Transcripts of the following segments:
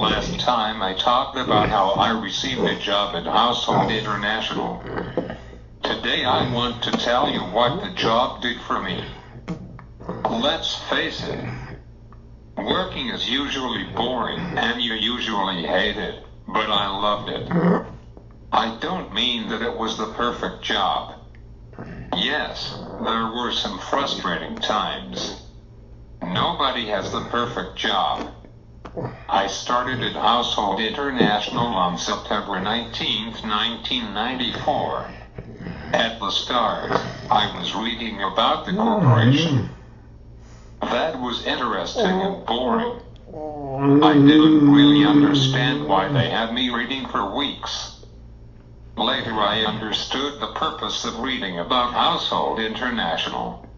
Last time I talked about how I received a job at Household International. Today I want to tell you what the job did for me. Let's face it, working is usually boring and you usually hate it, but I loved it. I don't mean that it was the perfect job. Yes, there were some frustrating times. Nobody has the perfect job. I started at Household International on September 19th, 1994. At the start, I was reading about the corporation. That was interesting and boring. I didn't really understand why they had me reading for weeks. Later I understood the purpose of reading about Household International.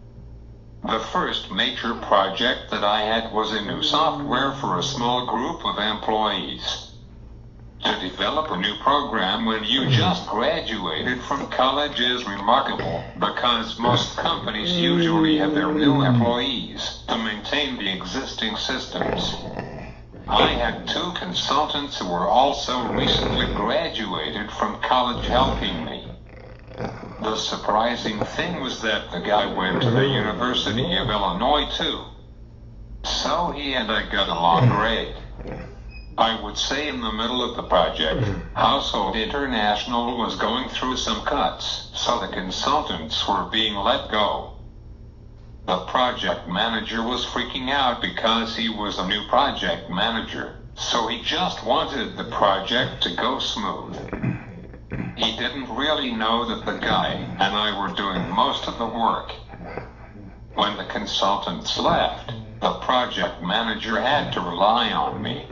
The first major project that I had was a new software for a small group of employees. To develop a new program when you just graduated from college is remarkable, because most companies usually have their new employees to maintain the existing systems. I had 2 consultants who were also recently graduated from college helping me. The surprising thing was that the guy went to the University of Illinois too. So he and I got along great. I would say in the middle of the project, Household International was going through some cuts, so the consultants were being let go. The project manager was freaking out because he was a new project manager, so he just wanted the project to go smooth. He didn't really know that the guy and I were doing most of the work. When the consultants left, the project manager had to rely on me.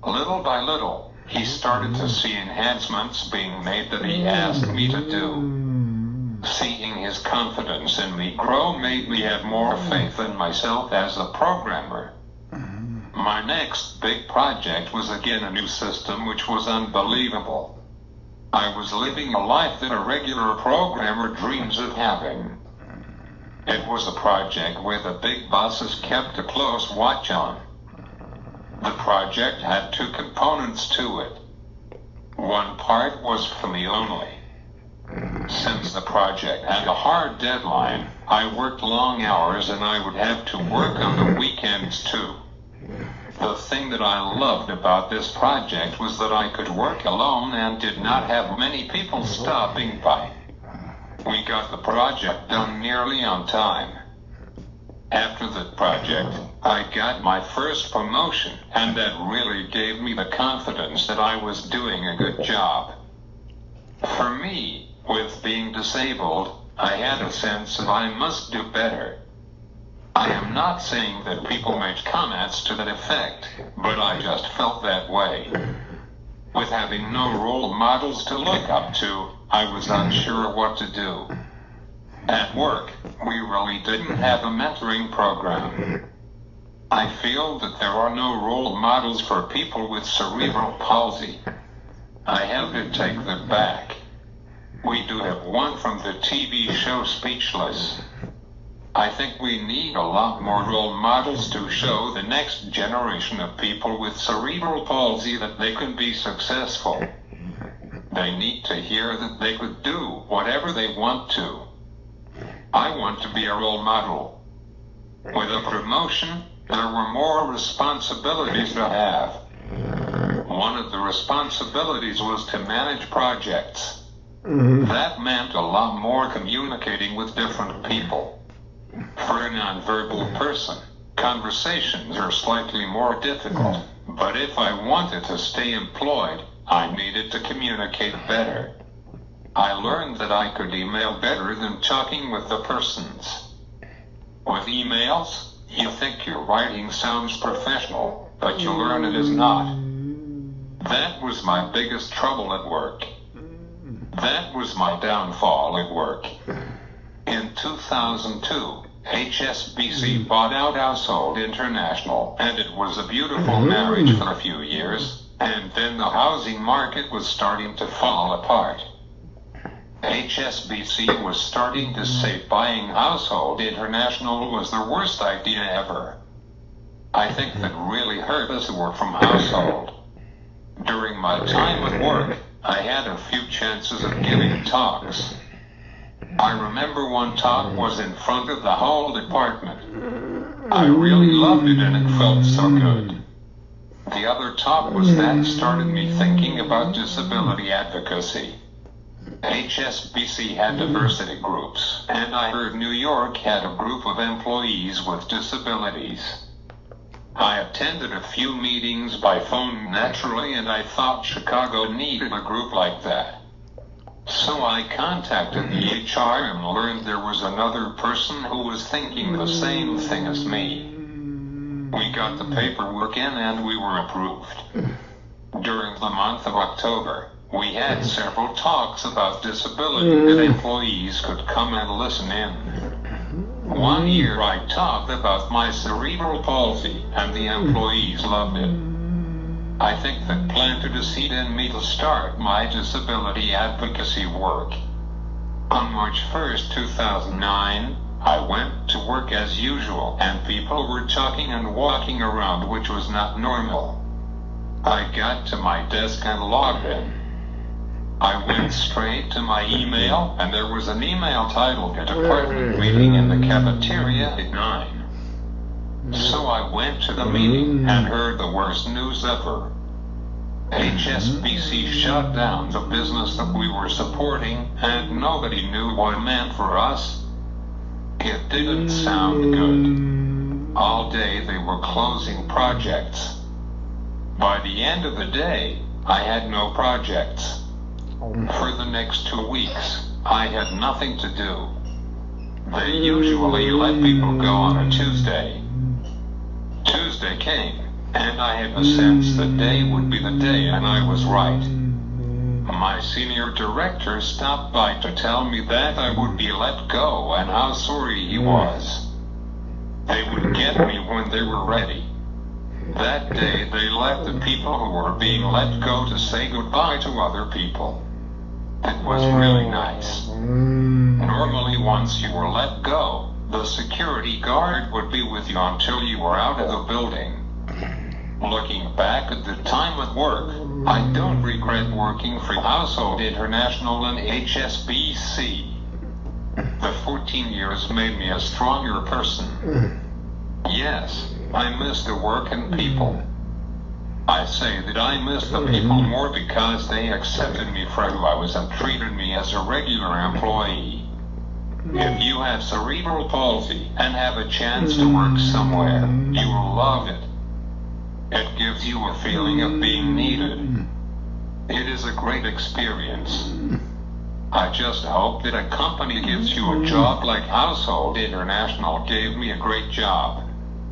Little by little, he started to see enhancements being made that he asked me to do. Seeing his confidence in me grow made me have more faith in myself as a programmer. My next big project was again a new system which was unbelievable. I was living a life that a regular programmer dreams of having. It was a project where the big bosses kept a close watch on. The project had 2 components to it. One part was for me only. Since the project had a hard deadline, I worked long hours and I would have to work on the weekends too. The thing that I loved about this project was that I could work alone and did not have many people stopping by. We got the project done nearly on time. After the project, I got my first promotion, and that really gave me the confidence that I was doing a good job. For me, with being disabled, I had a sense of I must do better. I am not saying that people made comments to that effect, but I just felt that way. With having no role models to look up to, I was unsure what to do. At work, we really didn't have a mentoring program. I feel that there are no role models for people with cerebral palsy. I have to take that back. We do have one from the TV show Speechless. I think we need a lot more role models to show the next generation of people with cerebral palsy that they can be successful. They need to hear that they could do whatever they want to. I want to be a role model. With a promotion, there were more responsibilities to have. One of the responsibilities was to manage projects. That meant a lot more communicating with different people. For a nonverbal person, conversations are slightly more difficult, but if I wanted to stay employed, I needed to communicate better. I learned that I could email better than talking with the persons. With emails, you think your writing sounds professional, but you learn it is not. That was my biggest trouble at work. That was my downfall at work. In 2002, HSBC bought out Household International, and it was a beautiful marriage for a few years, and then the housing market was starting to fall apart. HSBC was starting to say buying Household International was the worst idea ever. I think that really hurt us who were from household. During my time at work, I had a few chances of giving talks. I remember one talk was in front of the whole department. I really loved it and it felt so good. The other talk was that started me thinking about disability advocacy. HSBC had diversity groups, and I heard New York had a group of employees with disabilities. I attended a few meetings by phone naturally, and I thought Chicago needed a group like that. So I contacted the HR and learned there was another person who was thinking the same thing as me. We got the paperwork in and we were approved. During the month of October, we had several talks about disability that employees could come and listen in. One year I talked about my cerebral palsy, and the employees loved it. I think that planted a seed in me to start my disability advocacy work. On March 1st, 2009, I went to work as usual, and people were talking and walking around, which was not normal. I got to my desk and logged in. I went straight to my email, and there was an email titled "A Department Meeting in the Cafeteria at 9. So I went to the meeting and heard the worst news ever. HSBC shut down the business that we were supporting, and nobody knew what it meant for us. It didn't sound good. All day they were closing projects. By the end of the day, I had no projects. For the next 2 weeks, I had nothing to do. They usually let people go on a Tuesday. Tuesday came, and I had the sense the day would be the day, and I was right. My senior director stopped by to tell me that I would be let go and how sorry he was. They would get me when they were ready. That day they let the people who were being let go to say goodbye to other people. It was really nice. Normally once you were let go, the security guard would be with you until you were out of the building. Looking back at the time at work, I don't regret working for Household International and HSBC. The 14 years made me a stronger person. Yes, I miss the work and people. I say that I miss the people more because they accepted me for who I was and treated me as a regular employee. If you have cerebral palsy and have a chance to work somewhere, you will love it. It gives you a feeling of being needed. It is a great experience. I just hope that a company gives you a job like Household International gave me a great job.